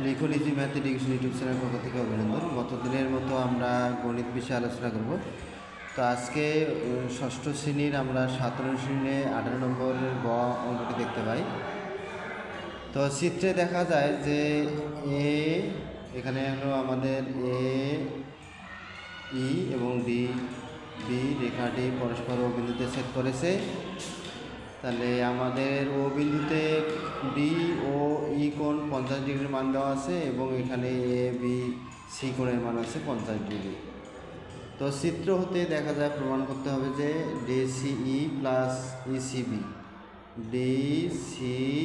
লিখুন easy math education YouTube channel পক্ষ থেকে অভিনন্দন। গত দিনের মতো আমরা গণিত বিষয়ে আলোচনা করব। তো আজকে ষষ্ঠ শ্রেণীর আমরা 17 শ্রেণীতে 18 নম্বরের গ অঙ্কটি দেখতে পাই। তো চিত্রে দেখা যায় যে এখানে হলো আমাদের ই এবং ডি বি রেখাটি পরস্পর ও বিন্দুতে ছেদ করেছে। তাহলে আমাদের ও বিন্দুতে বি ও ই কোণ 50 ডিগ্রির মান দেওয়া আছে এবং এখানে এ বি সি কোণের মান আছে 50 ডিগ্রি। তো চিত্র হতে দেখা যায় প্রমাণ করতে হবে যে DCE plus ECB, DCE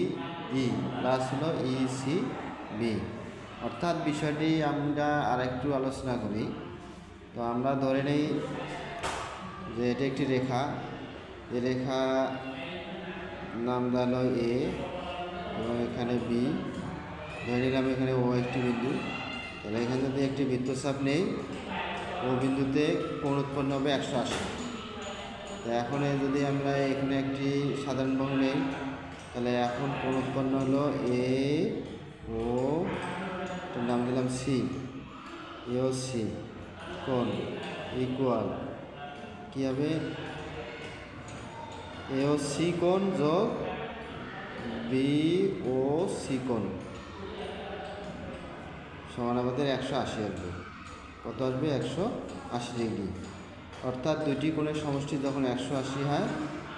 plus হলো ইসিবি, অর্থাৎ বিষয়টি আমরা আরেকটু আলোচনা করি। তো আমরা ধরে নেই যে এটি একটি রেখা, এই রেখা নাম দাঁড়ালো এ এবং এখানে বি, ধরে নিলাম এখানে ও একটি বিন্দু। তাহলে এখানে যদি একটি বৃত্তচাপ নেই, ও বিন্দুতে কোণ উৎপন্ন হবে 180। তো এখন যদি আমরা এখানে একটি সাধারণ বাহু নেই, তাহলে এখন কোণ উৎপন্ন হলো এ ও, নাম দিলাম সি, এ ও সি কোণ ইকুয়াল কী হবে, এ ও সি কোণ যোগ বি ও সি কোণ সমান আমাদের 180 আসবে। কত আসবে? 180 ডিগ্রি। অর্থাৎ দুটি কোণের সমষ্টি যখন 180 হয়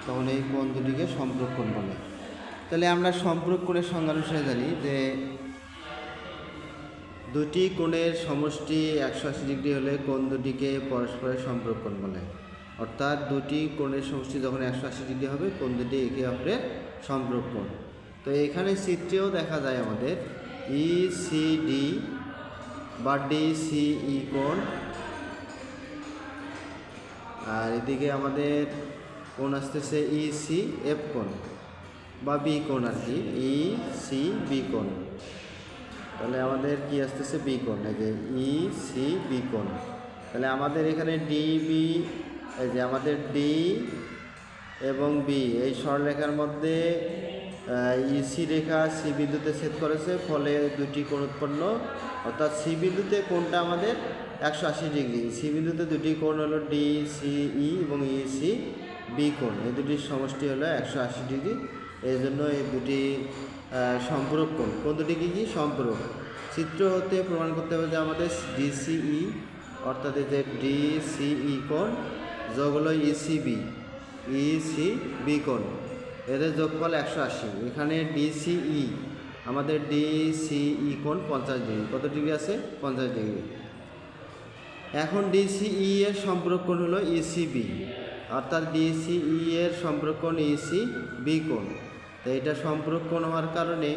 তখন এই কোণ দুটিকে সম্পর্ক কোণ বলে। তাহলে আমরা সম্পর্ক কোণের সংজ্ঞা অনুসারে জানি যে দুটি কোণের সমষ্টি 180 ডিগ্রি হলে কোণ দুটিকে পরস্পরের সম্পর্ক কোণ বলে। অর্থাৎ দুটি কোণের সমষ্টি যখন 180 ডিগ্রি হবে কোণ দুটি একে অপরের সম্পর্ক কোণ। তো এখানে চিত্রেও দেখা যায় আমাদের ইসিডি বা ডিসিই কোণ, আর এদিকে আমাদের কোণ আসতেছে ইসি এফ কোণ বা বি কোণ, আর কি ইসি বি কোণ। তাহলে আমাদের কি আসতেছে? বি কোণ, এই যে ইসি বি কোণ। তাহলে আমাদের এখানে ডিবি, এই যে আমাদের ডি এবং বি এই সরলরেখার মধ্যে ইসি রেখা সি বিন্দুতে ছেদ করেছে, ফলে দুটি কোণ উৎপন্ন। অর্থাৎ সি বিন্দুতে কোণটা আমাদের 180 ডিগ্রি। সি বিন্দুতে দুটি কোণ হলো ডিসিই এবং ইসি বি কোণ, এই দুটির সমষ্টি হলো 180 ডিগ্রি। এই জন্য এই দুটি সম্পূরক কোণ। কোণ দুটি কী কী? সম্পূরক। চিত্র হতে প্রমাণ করতে হবে যে আমাদের ডিসিই অর্থাৎ এই যে ডিসিই কোণ যোগ হলো ইসিবি, ইসিবি কোণ, এদের যোগফল 180। এখানে ডিসিই আমাদের ডিসিই কোণ 50 ডিগ্রি। কত ডিগ্রি আছে? 50 ডিগ্রি। এখন ডিসিই এর সম্পর্ক কোণ হলো ইসিবি, অর্থাৎ ডিসিই এর সম্পর্ক কোণ ইসিবি কোণ। তো এটা সম্পর্ক কোণ হওয়ার কারণে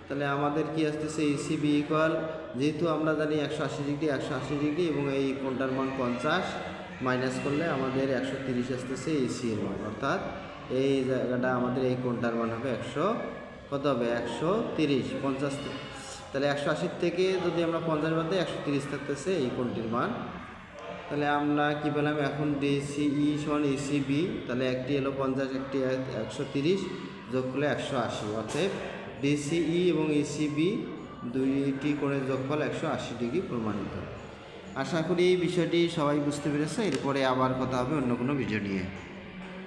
তাহলে আমাদের কি আসতেছে? ইসিবি ইকুয়াল, যেহেতু আমরা জানি 180 ডিগ্রি, 180 ডিগ্রি এবং এই কোণটার মান 50 মাইনাস করলে আমাদের 130 আসতেছে ইসি এর মান। অর্থাৎ এই জায়গাটা আমাদের এই কোণটার মান হবে 100, কত হবে? 130। 50 তাহলে 180 থেকে যদি আমরা 50 বাদ দিই 130 থাকতেছে এই কোণটির মান। তাহলে আমরা কি পেলাম? এখন ডিসিই সমান ইসিবি, তাহলে একটি হলো 50, একটি 130, যোগ করলে 180। অতএব ডিসিই এবং ইসিবি দুইটি কোণের যোগফল 180 ডিগ্রি প্রমাণিত। আশা করি এই বিষয়টি সবাই বুঝতে পেরেছে। এরপরে আবার কথা হবে অন্য কোনো ভিডিও নিয়ে।